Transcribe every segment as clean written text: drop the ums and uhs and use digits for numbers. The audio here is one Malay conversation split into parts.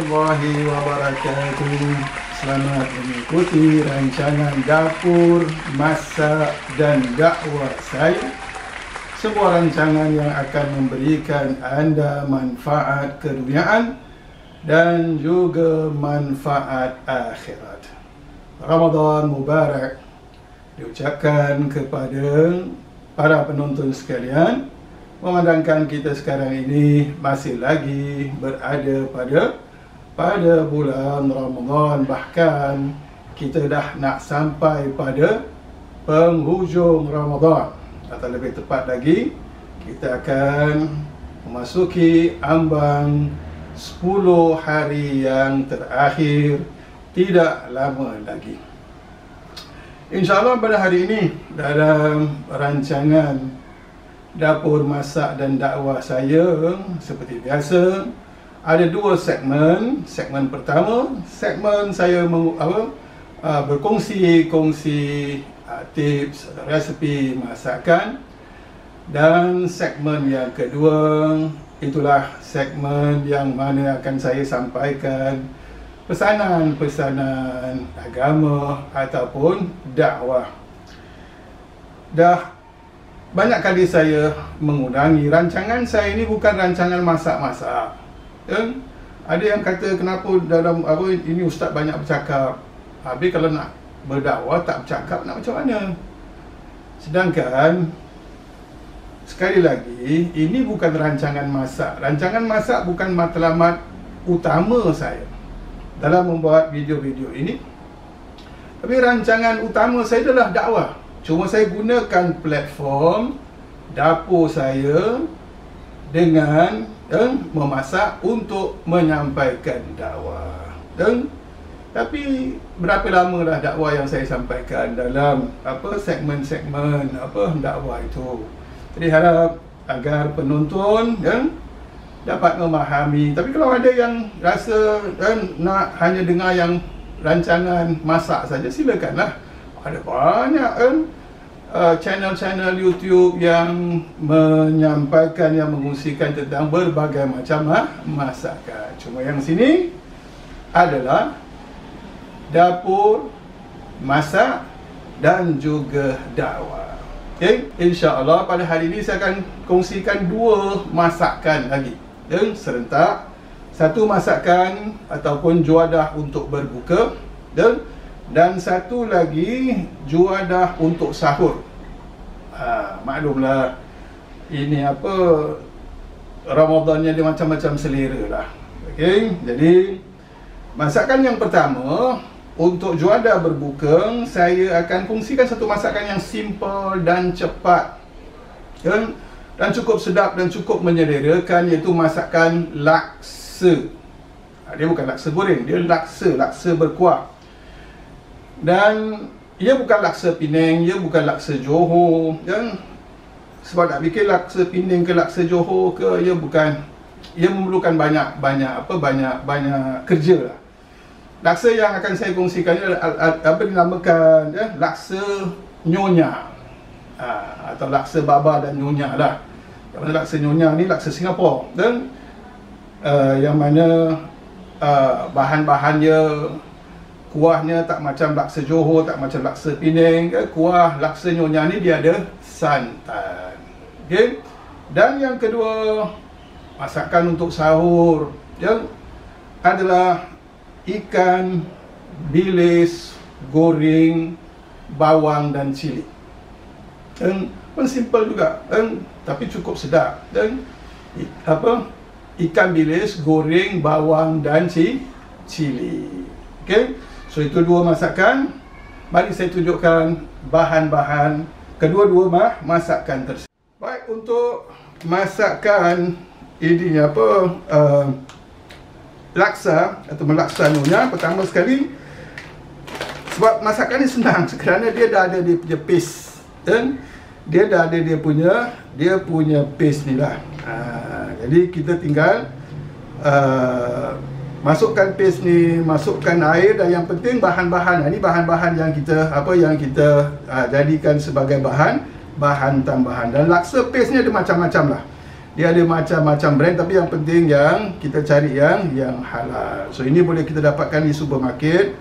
warahmatullahi wabarakatuh. Selamat mengikuti rancangan dapur, masak dan dakwah saya. Sebuah rancangan yang akan memberikan anda manfaat keduniaan dan juga manfaat akhirat. Ramadan Mubarak diucapkan kepada para penonton sekalian. Memandangkan kita sekarang ini masih lagi berada pada bulan Ramadan, bahkan kita dah nak sampai pada penghujung Ramadan, atau lebih tepat lagi kita akan memasuki ambang 10 hari yang terakhir tidak lama lagi. InsyaAllah pada hari ini dalam rancangan dapur, masak dan dakwah saya, seperti biasa ada dua segmen. Segmen pertama, segmen saya berkongsi tips, resepi masakan. Dan segmen yang kedua, itulah segmen yang mana akan saya sampaikan pesanan-pesanan agama ataupun dakwah. Dah banyak kali saya mengulangi, rancangan saya ini bukan rancangan masak-masak. Ada yang kata, kenapa dalam ini ustaz banyak bercakap, habis kalau nak berdakwah tak bercakap, nak macam mana? Sedangkan sekali lagi, ini bukan rancangan masak. Rancangan masak bukan matlamat utama saya dalam membuat video-video ini. Tapi rancangan utama saya adalah dakwah. Cuma saya gunakan platform dapur saya dengan memasak untuk menyampaikan dakwah. Tapi berapa lama dah dakwah yang saya sampaikan dalam segmen-segmen dakwah itu. Jadi harap agar penonton dapat memahami. Tapi kalau ada yang rasa nak hanya dengar yang rancangan masak saja, silakanlah. Ada banyak channel-channel YouTube yang menyampaikan, yang mengungsikan tentang berbagai macam masakan. Cuma yang sini adalah dapur, masak dan juga dakwah. Okay? InsyaAllah pada hari ini saya akan kongsikan dua masakan lagi serentak. Satu masakan ataupun juadah untuk berbuka, dan satu lagi juadah untuk sahur. Maklumlah ini Ramadannya dia macam-macam selera lah. Okay? Jadi masakan yang pertama untuk juadah berbuka, saya akan kongsikan satu masakan yang simple dan cepat, dan cukup sedap dan cukup menyelerakan, iaitu masakan laksa. Dia bukan laksa goreng, dia laksa berkuah. Dan ia bukan laksa Penang, ia bukan laksa Johor. Sebab nak bikin laksa Penang ke laksa Johor ke, ia memerlukan banyak kerja lah. Laksa yang akan saya kongsikan dinamakan laksa nyonya, atau laksa baba dan nyonya lah. Yang mana laksa nyonya ni laksa Singapura, dan yang mana bahan-bahannya, kuahnya tak macam laksa Johor, tak macam laksa Penang. Kuah laksa nyonya ni dia ada santan. Okay? Dan yang kedua, masakan untuk sahur adalah ikan bilis goreng bawang dan cili. Pun simple juga, tapi cukup sedap. Ikan bilis goreng bawang dan cili. Okay? So itu dua masakan. Mari saya tunjukkan bahan-bahan kedua-dua masakan tersebut. Baik, untuk masakan ini laksa atau melaksanunya, pertama sekali, sebab masakan ini senang kerana dia dah ada dia punya paste, dia dah ada dia punya paste ni lah. Jadi kita tinggal masukkan paste ni, masukkan air, dan yang penting bahan-bahan. Ini bahan-bahan yang kita jadikan sebagai bahan tambahan. Dan laksa paste ni ada macam-macam lah. Dia ada macam-macam brand, tapi yang penting yang kita cari yang halal. So ini boleh kita dapatkan di supermarket.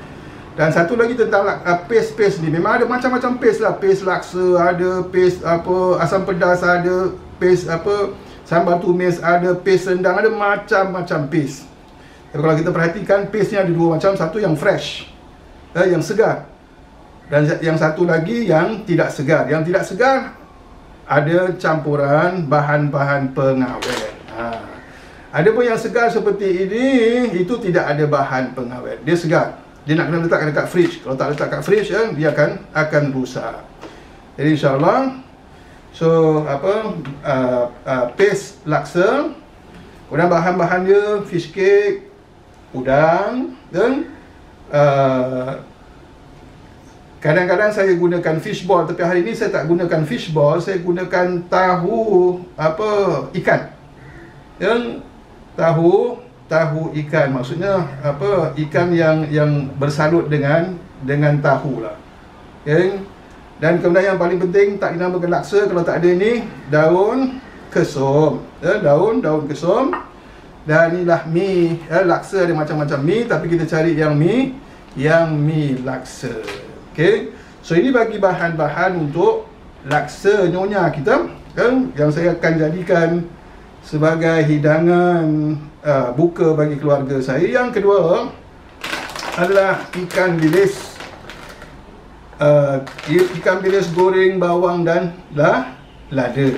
Dan satu lagi tentang paste ni, memang ada macam-macam paste lah. Paste laksa ada, paste apa asam pedas ada, paste apa sambal tumis ada, paste rendang ada, macam-macam paste. Tapi kalau kita perhatikan, paste ni ada dua macam, satu yang fresh, yang segar, dan yang satu lagi yang tidak segar. Yang tidak segar ada campuran bahan-bahan pengawet. Ada pun yang segar seperti ini, itu tidak ada bahan pengawet. Dia segar. Dia nak kena letakkan dekat fridge. Kalau tak letak kat fridge, dia akan rusak. Jadi insyaAllah, so apa paste laksa, kemudian bahan-bahan dia fish cake, udang, dan kadang-kadang saya gunakan fishball, tapi hari ini saya tak gunakan fishball, saya gunakan tahu ikan. Yang tahu ikan, maksudnya apa, ikan yang bersalut dengan tahu lah. Okay? Dan kemudian yang paling penting, tak dinamakan laksa kalau tak ada ni daun kesum. Daun kesum. Dan inilah mi. Laksa ada macam-macam mi, tapi kita cari yang mi laksa. Okay. So ini bagi bahan-bahan untuk laksa nyonya kita, yang saya akan jadikan sebagai hidangan buka bagi keluarga saya. Yang kedua adalah ikan bilis. Ikan bilis goreng bawang dan lada.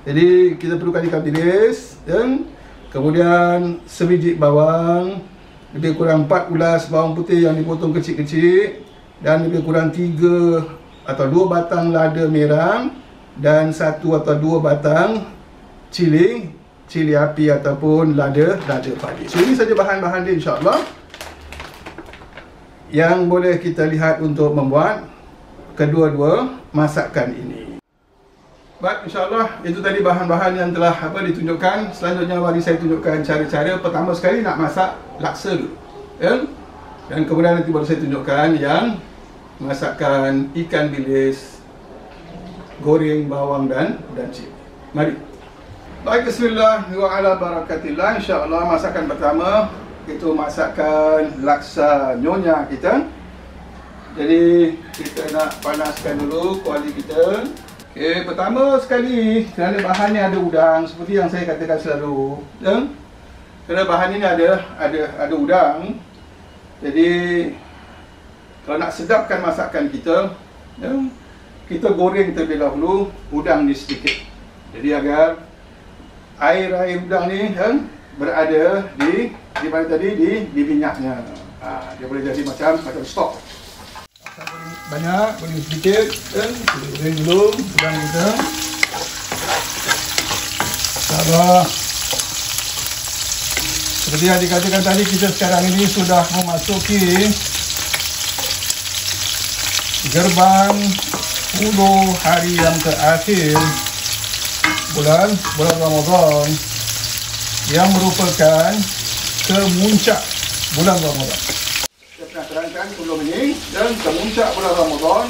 Jadi kita perlukan ikan bilis, kemudian sebiji bawang, lebih kurang 4 ulas bawang putih yang dipotong kecil-kecil, dan lebih kurang 3 atau 2 batang lada merah, dan 1 atau 2 batang cili api ataupun lada padi. So ini saja bahan-bahan dia insya-Allah yang boleh kita lihat untuk membuat kedua-dua masakan ini. Baik, insya-Allah itu tadi bahan-bahan yang telah ditunjukkan. Selanjutnya mari saya tunjukkan cara-cara. Pertama sekali nak masak laksa dulu. Dan kemudian nanti baru saya tunjukkan yang masakan ikan bilis goreng bawang dan cili. Mari. Baik, bismillah wa ala barakatillah. InsyaAllah masakan pertama itu masakan laksa nyonya kita. Jadi kita nak panaskan dulu kuali kita. Okey, pertama sekali kerana bahan ni ada udang, seperti yang saya katakan selalu. Kerana bahan ini ada udang. Jadi kalau nak sedapkan masakan kita, kita goreng terlebih dahulu udang ni sedikit. Jadi agar air udang ni berada di mana tadi, di minyaknya. Dia boleh jadi macam stok. Banyak, boleh sedikit. Kita goreng dulu udang kita. Sabar. Seperti yang dikatakan tadi, kita sekarang ini sudah memasuki gerbang 10 hari yang terakhir bulan Ramadan, yang merupakan kemuncak bulan Ramadan. Saya pernah terangkan sebelum ini, dan kemuncak bulan Ramadan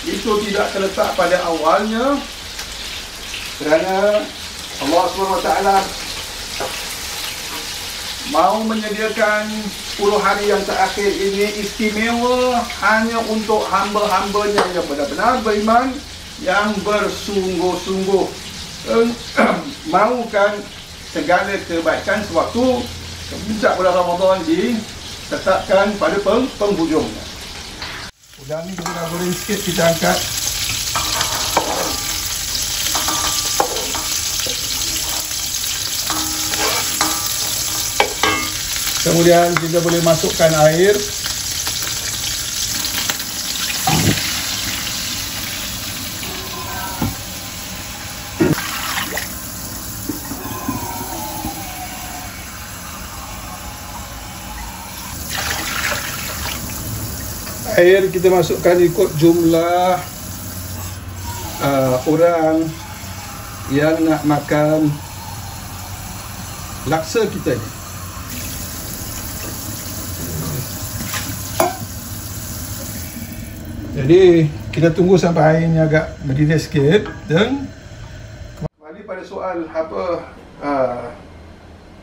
itu tidak terletak pada awalnya, kerana Allah SWT mau menyediakan 10 hari yang terakhir ini istimewa hanya untuk hamba-hambanya yang benar-benar beriman, yang bersungguh-sungguh mahukan segala kebaikan sewaktu kemuncak bulan Ramadan ditetapkan pada penghujungnya. Udang ni kita dah goreng sikit, kita angkat. Kemudian kita boleh masukkan air. Air kita masukkan ikut jumlah orang yang nak makan laksa kita ni. Jadi kita tunggu sampai airnya agak mendidih sikit, dan kembali pada soal soal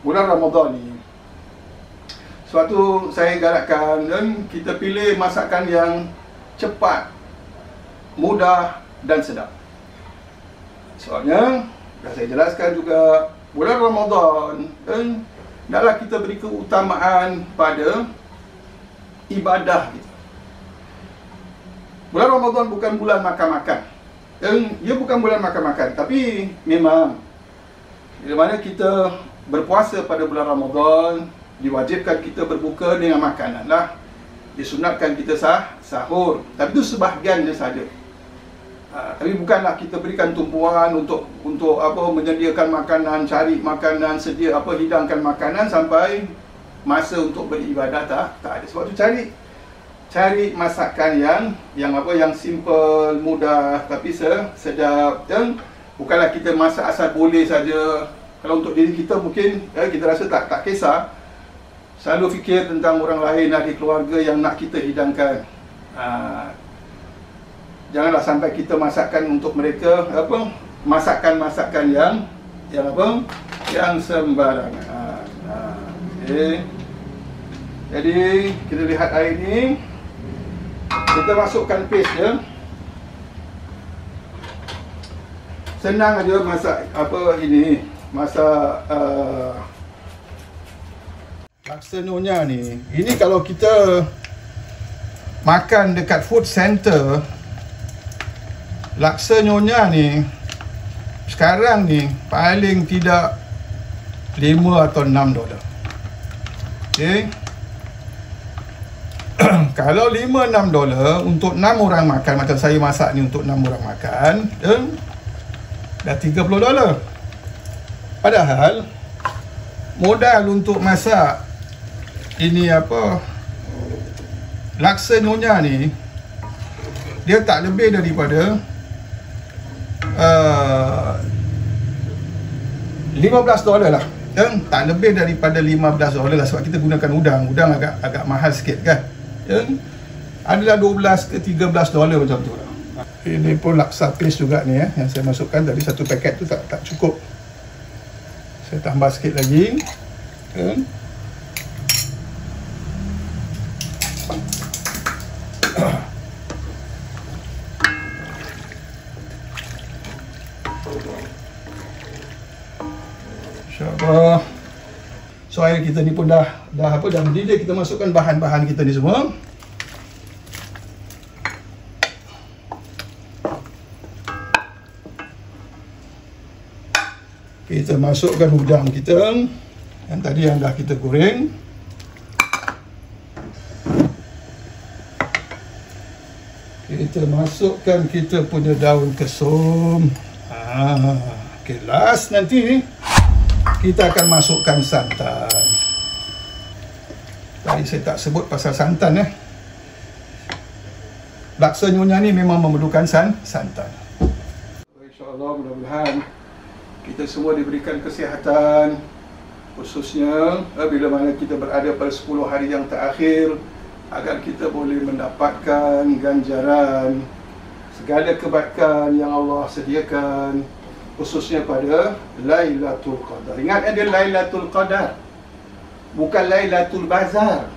bulan Ramadan ni, suatu saya galakkan dan kita pilih masakan yang cepat, mudah dan sedap. Soalnya dah saya jelaskan juga, bulan Ramadan dan hendaklah kita beri keutamaan pada ibadah kita. Bulan Ramadan bukan bulan makan-makan. Ia bukan bulan makan-makan, tapi memang bila mana kita berpuasa pada bulan Ramadan, diwajibkan kita berbuka dengan makanan lah. Disunatkan kita sahur, tapi itu sebahagiannya saja. Tapi bukanlah kita berikan tumpuan untuk menyediakan makanan, cari makanan, hidangkan makanan sampai masa untuk beribadah, tak ada. Sebab tu cari masakan yang simple, mudah tapi sedap. Dan bukanlah kita masak asal boleh saja. Kalau untuk diri kita mungkin kita rasa tak kisah. Selalu fikir tentang orang lain, ahli keluarga yang nak kita hidangkan. Janganlah sampai kita masakkan untuk mereka masakan-masakan yang sembarangan. Okay. Jadi kita lihat air ni, kita masukkan paste dia. Senang aja masak masak laksa nyonya ni. Ini kalau kita makan dekat food center, laksa nyonya ni sekarang ni paling tidak 5 atau 6 dolar. Okey. Kalau 5-6 dolar untuk 6 orang makan, macam saya masak ni untuk 6 orang makan, dah 30 dolar. Padahal modal untuk masak ini laksa nyonya ni, dia tak lebih daripada 15 dolar lah. Tak lebih daripada 15 dolar lah, sebab kita gunakan udang agak mahal sikit kan. Adalah 12 ke 13 dolar macam tu lah. Ini pun laksa paste juga ni yang saya masukkan tadi. Satu paket tu tak cukup, saya tambah sikit lagi. InsyaAllah. So air kita ni pun dah mendidih. Kita masukkan bahan-bahan kita ni semua. Kita masukkan udang kita yang tadi yang dah kita goreng. Kita masukkan kita punya daun kesum. Okay, last nanti kita akan masukkan santan. Tadi saya tak sebut pasal santan Laksa nyonya ni memang memerlukan santan. InsyaAllah mudah-mudahan kita semua diberikan kesihatan, khususnya bila mana kita berada pada 10 hari yang terakhir, agar kita boleh mendapatkan ganjaran segala kebaikan yang Allah sediakan, khususnya pada Lailatul Qadar. Ingat, ada Lailatul Qadar, bukan Lailatul Bazar.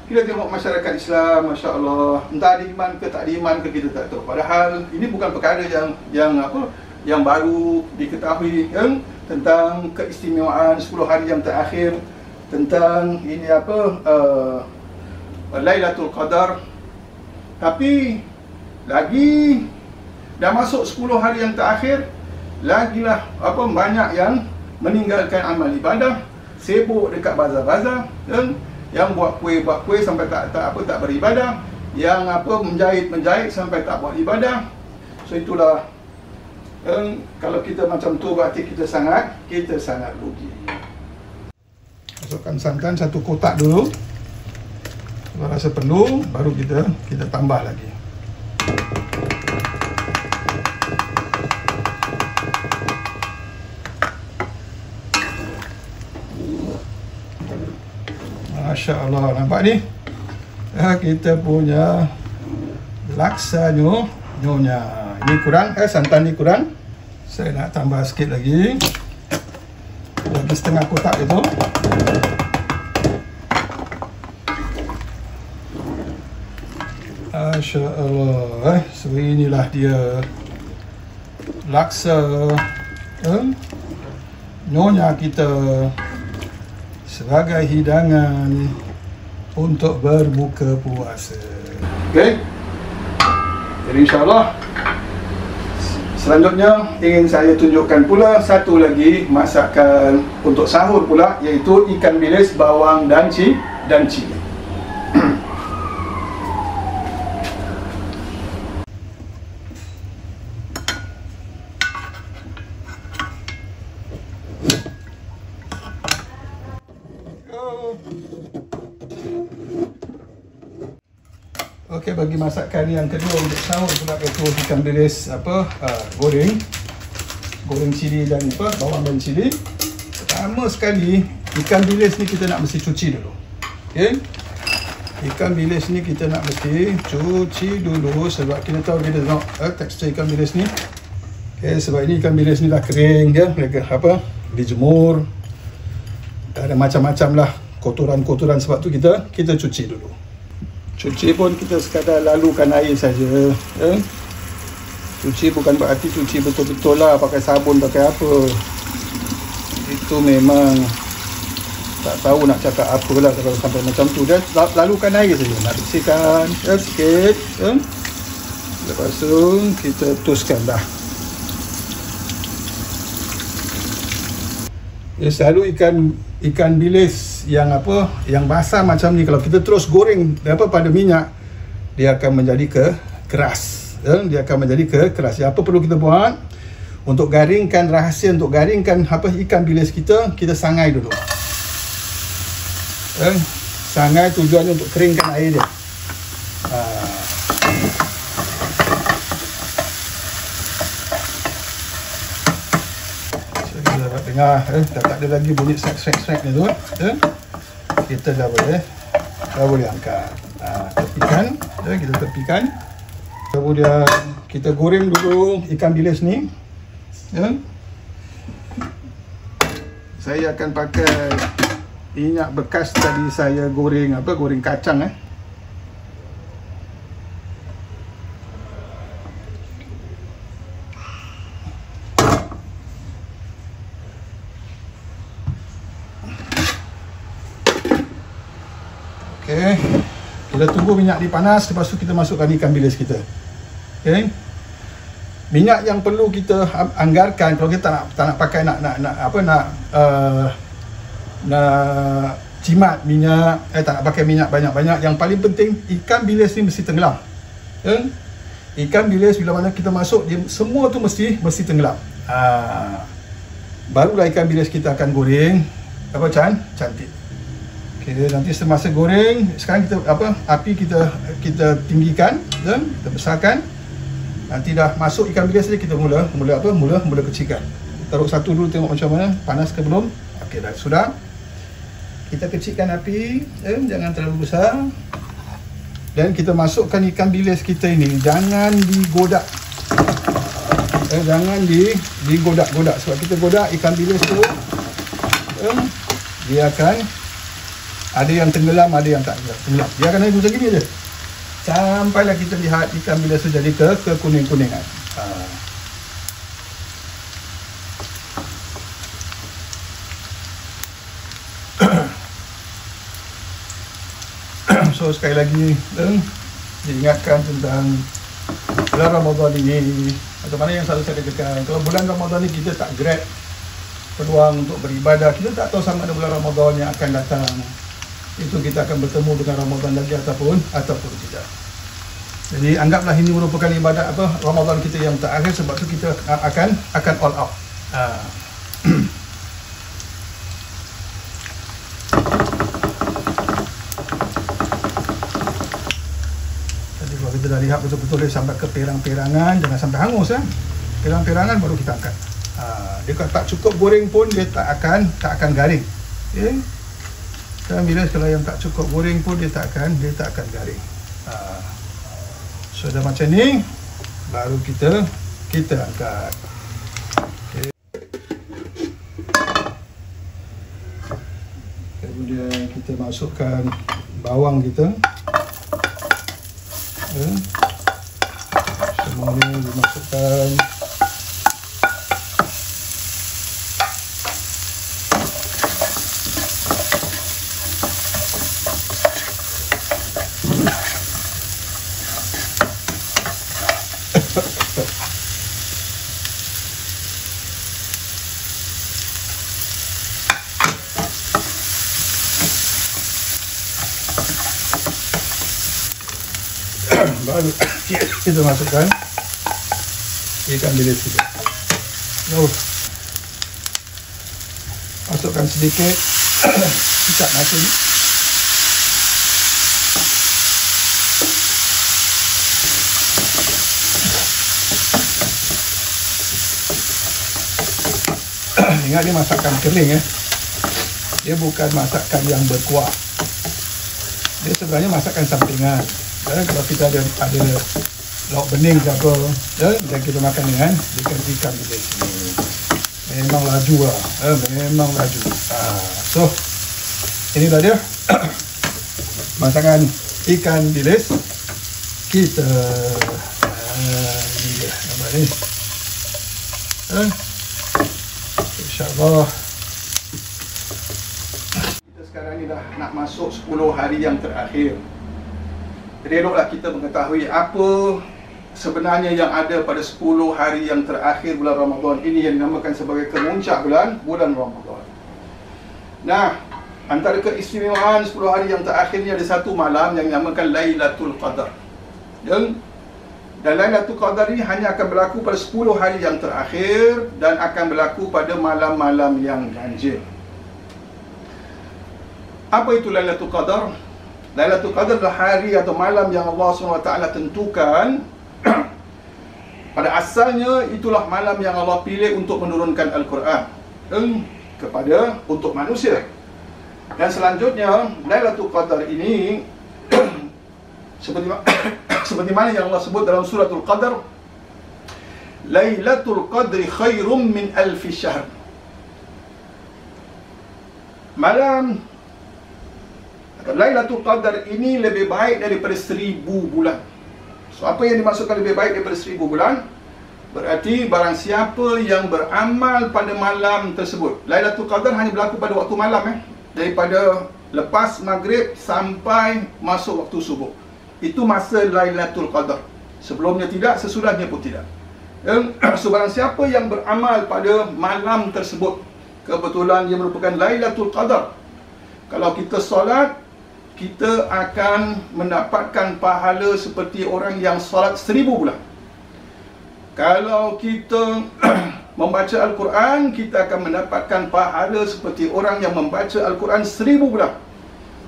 Kita tengok masyarakat Islam, Masya Allah, entah ada iman ke tak ada iman ke, kita tak tahu. Padahal ini bukan perkara yang baru diketahui tentang keistimewaan 10 hari yang terakhir, tentang ini Lailatul Qadar. Tapi lagi dah masuk 10 hari yang terakhir, lagilah banyak yang meninggalkan amal ibadah, sibuk dekat bazar-bazar, yang buat kuih sampai tak beribadah, yang menjahit sampai tak buat ibadah. So itulah, kalau kita macam tu berarti kita sangat rugi. Masukkan santan 1 kotak dulu. Kalau rasa perlu baru kita tambah lagi. Masya Allah, nampak ni? Kita punya laksa nyonya. Ini kurang, santan ni kurang Saya nak tambah sikit lagi setengah kotak itu. Masya Allah, so inilah dia laksa nyonya kita sebagai hidangan untuk berbuka puasa. Okey, jadi insyaAllah selanjutnya ingin saya tunjukkan pula satu lagi masakan untuk sahur pula, iaitu ikan bilis, bawang dan cili. Okey, bagi masakan yang kedua untuk sahur pula, iaitu ikan bilis goreng cili dan bawang dan cili. Pertama sekali, ikan bilis ni kita nak mesti cuci dulu. Okey, ikan bilis ni kita nak mesti cuci dulu sebab kita tahu dia tengok tekstur ikan bilis ni. Okey, sebab ini ikan bilis ni dah kering dia, dijemur. Ada macam-macam lah kotoran-kotoran, sebab tu kita cuci dulu. Cuci pun kita sekadar lalukan air saja. Cuci bukan berarti cuci betul-betul lah, pakai sabun, pakai apa. Itu memang tak tahu nak cakap apa lah kalau sampai macam tu. Dan lalukan air saja, nak bersihkan sikit. Lepas tu kita tuskan dah. Selalu ikan bilis yang basah macam ni, kalau kita terus goreng pada minyak, dia akan menjadi keras. Dia akan menjadi keras. Apa perlu kita buat untuk garingkan, rahsia untuk garingkan ikan bilis kita sangai dulu. Sangai tujuannya untuk keringkan air dia. Dengar, dah tak ada lagi bunyi srek-srek ni tu. Kita dah boleh angkat. Tepikan, kita tepikan. Kemudian kita goreng dulu ikan bilis ni. Saya akan pakai minyak bekas tadi saya goreng kacang. Okey, kita tunggu minyak dipanas, lepas tu kita masukkan ikan bilis kita. Okey, minyak yang perlu kita anggarkan kalau kita tak nak pakai nak jimat minyak, tak nak pakai minyak banyak-banyak. Yang paling penting, ikan bilis ni mesti tenggelam. Ikan bilis bila mana kita masuk, dia semua tu mesti tenggelam. Barulah ikan bilis kita akan goreng cantik. Okay, nanti semasa goreng, sekarang kita api kita tinggikan, kita besarkan. Nanti dah masuk ikan bilis saja, kita mula kecilkan. Taruh satu dulu, tengok macam mana, panas ke belum. Okey, dah sudah. Kita kecilkan api, jangan terlalu besar. Dan kita masukkan ikan bilis kita ini, jangan digodak. Jangan digodak-godak, sebab kita godak ikan bilis tu, dia akan ada yang tenggelam, ada yang tak tenggelam. Dia akan naik macam gini je, sampailah kita lihat ikan bilis tu jadi ke kuning-kuningan. So sekali lagi diingatkan tentang bulan Ramadan ini. Macam mana yang selalu saya katakan, kalau bulan Ramadan ini kita tak grab peluang untuk beribadah, kita tak tahu sama ada bulan Ramadan yang akan datang itu kita akan bertemu dengan Ramadan lagi ataupun tidak. Jadi anggaplah ini merupakan ibadat Ramadan kita yang terakhir, sebab tu kita akan all out. Jadi kalau kita dah lihat betul-betul dia sampai ke perang-perangan, jangan sampai hangus perang-perangan baru kita angkat. Dia kalau tak cukup goreng pun dia tak akan garing. Okay? Dan bila kalau yang tak cukup goreng pun dia tak akan garing. So dah macam ni, baru kita angkat. Kemudian kita masukkan bawang kita. Semuanya dimasukkan. Baru kita masukkan ikan bilis kita. Masukkan sedikit ikat nasi. Ingat dia masakan kering ya. Dia bukan masakan yang berkuah. Dia sebenarnya masakan sampingan. Kalau kita ada lauk bening ke apa, dan kita makan dengan ikan bilis ini, memang laju lah, memang laju. So inilah dia masakan ikan bilis kita. Ini dia nampak ni. InsyaAllah kita sekarang ni dah nak masuk 10 hari yang terakhir. Jadi eloklah kita mengetahui apa sebenarnya yang ada pada 10 hari yang terakhir bulan Ramadan ini, yang dinamakan sebagai kemuncak bulan Ramadan. Nah, antara keistimewaan 10 hari yang terakhir ini ada satu malam yang dinamakan Lailatul Qadar. Dan Lailatul Qadar ini hanya akan berlaku pada 10 hari yang terakhir dan akan berlaku pada malam-malam yang ganjil. Apa itu Lailatul Qadar? Lailatul Qadar adalah hari atau malam yang Allah SWT tentukan. Pada asalnya itulah malam yang Allah pilih untuk menurunkan Al-Quran untuk manusia. Dan selanjutnya Lailatul Qadar ini seperti mana yang Allah sebut dalam suratul Qadar, Lailatul Qadri khairum min alfi syahr. Malam Lailatul Qadar ini lebih baik daripada 1000 bulan. So, apa yang dimaksudkan lebih baik daripada 1000 bulan? Berarti barang siapa yang beramal pada malam tersebut. Lailatul Qadar hanya berlaku pada waktu malam, daripada lepas maghrib sampai masuk waktu subuh. Itu masa Lailatul Qadar. Sebelumnya tidak, sesudahnya pun tidak. So, barang siapa yang beramal pada malam tersebut, kebetulan dia merupakan Lailatul Qadar, kalau kita solat, kita akan mendapatkan pahala seperti orang yang solat 1000 bulan. Kalau kita membaca Al-Quran, kita akan mendapatkan pahala seperti orang yang membaca Al-Quran 1000 bulan.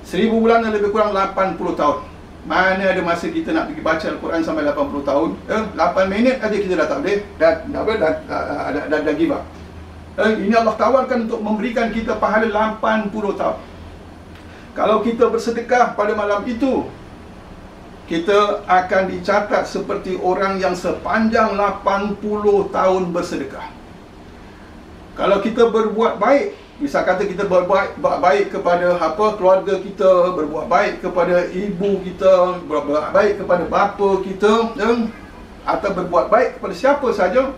1000 bulan dan lebih kurang 80 tahun. Mana ada masa kita nak pergi baca Al-Quran sampai 80 tahun? 8 minit aja kita dah tak boleh, dah give up. Ini Allah tawarkan untuk memberikan kita pahala 80 tahun. Kalau kita bersedekah pada malam itu, kita akan dicatat seperti orang yang sepanjang 80 tahun bersedekah. Kalau kita berbuat baik, misal kata kita berbuat baik kepada keluarga kita, berbuat baik kepada ibu kita, berbuat baik kepada bapa kita, atau berbuat baik kepada siapa saja,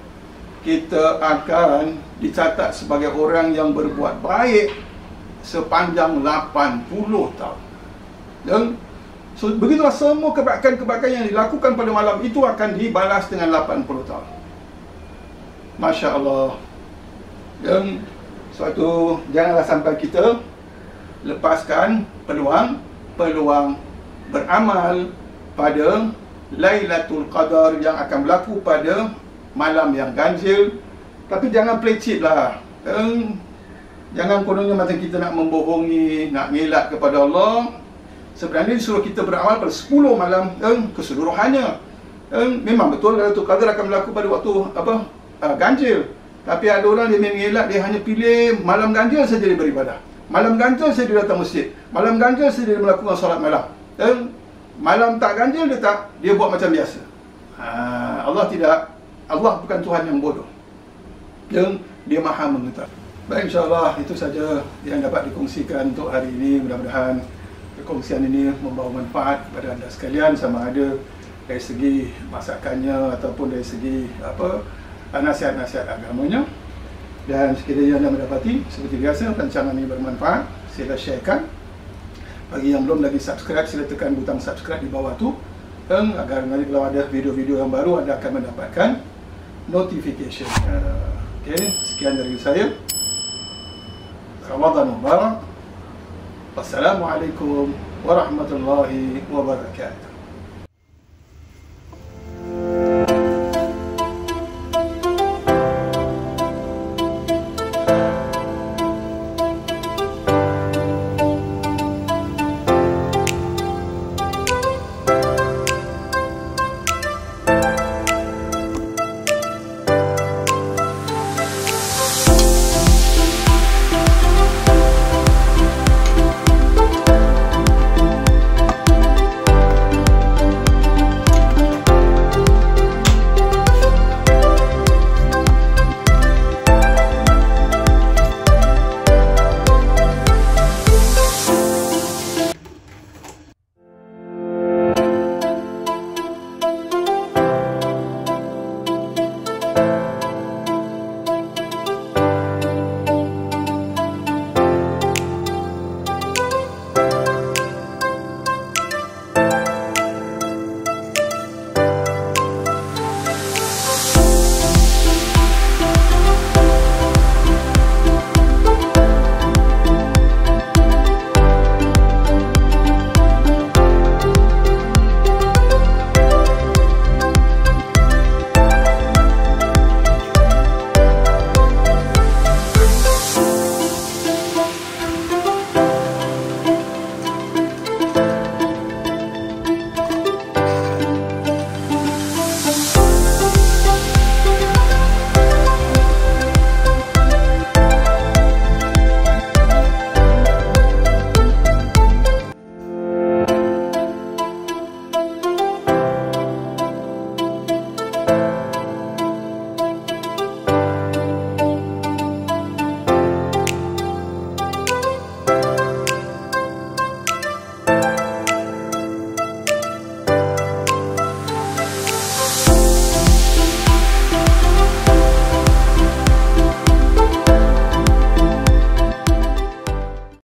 kita akan dicatat sebagai orang yang berbuat baik sepanjang 80 tahun. Dan so, begitulah semua kebaikan-kebaikan yang dilakukan pada malam itu akan dibalas dengan 80 tahun. Masya Allah. Dan suatu, janganlah sampai kita lepaskan peluang beramal pada Lailatul Qadar yang akan berlaku pada malam yang ganjil. Tapi jangan play cheat lah. Jangan kononnya macam kita nak membohongi, nak ngelak kepada Allah. Sebenarnya disuruh kita beramal pada 10 malam keseluruhannya. Memang betul Lailatul Qadar akan berlaku pada waktu ganjil. Tapi ada orang dia mengelak, dia hanya pilih malam ganjil saja dia beribadah. Malam ganjil saja dia datang masjid. Malam ganjil saja dia melakukan solat malam. Malam tak ganjil dia buat macam biasa. Allah tidak. Allah bukan Tuhan yang bodoh. Dia Maha mengetahui. Baik, insyaAllah itu saja yang dapat dikongsikan untuk hari ini. Mudah-mudahan perkongsian ini membawa manfaat kepada anda sekalian, sama ada dari segi masakannya ataupun dari segi nasihat-nasihat agamanya. Dan sekiranya anda mendapati seperti biasa rancangan ini bermanfaat, sila sharekan. Bagi yang belum lagi subscribe, sila tekan butang subscribe di bawah tu, agar nanti kalau ada video-video yang baru anda akan mendapatkan notification. Okey, sekian dari saya. Ramadan Mubarak. Wassalamualaikum warahmatullahi wabarakatuh.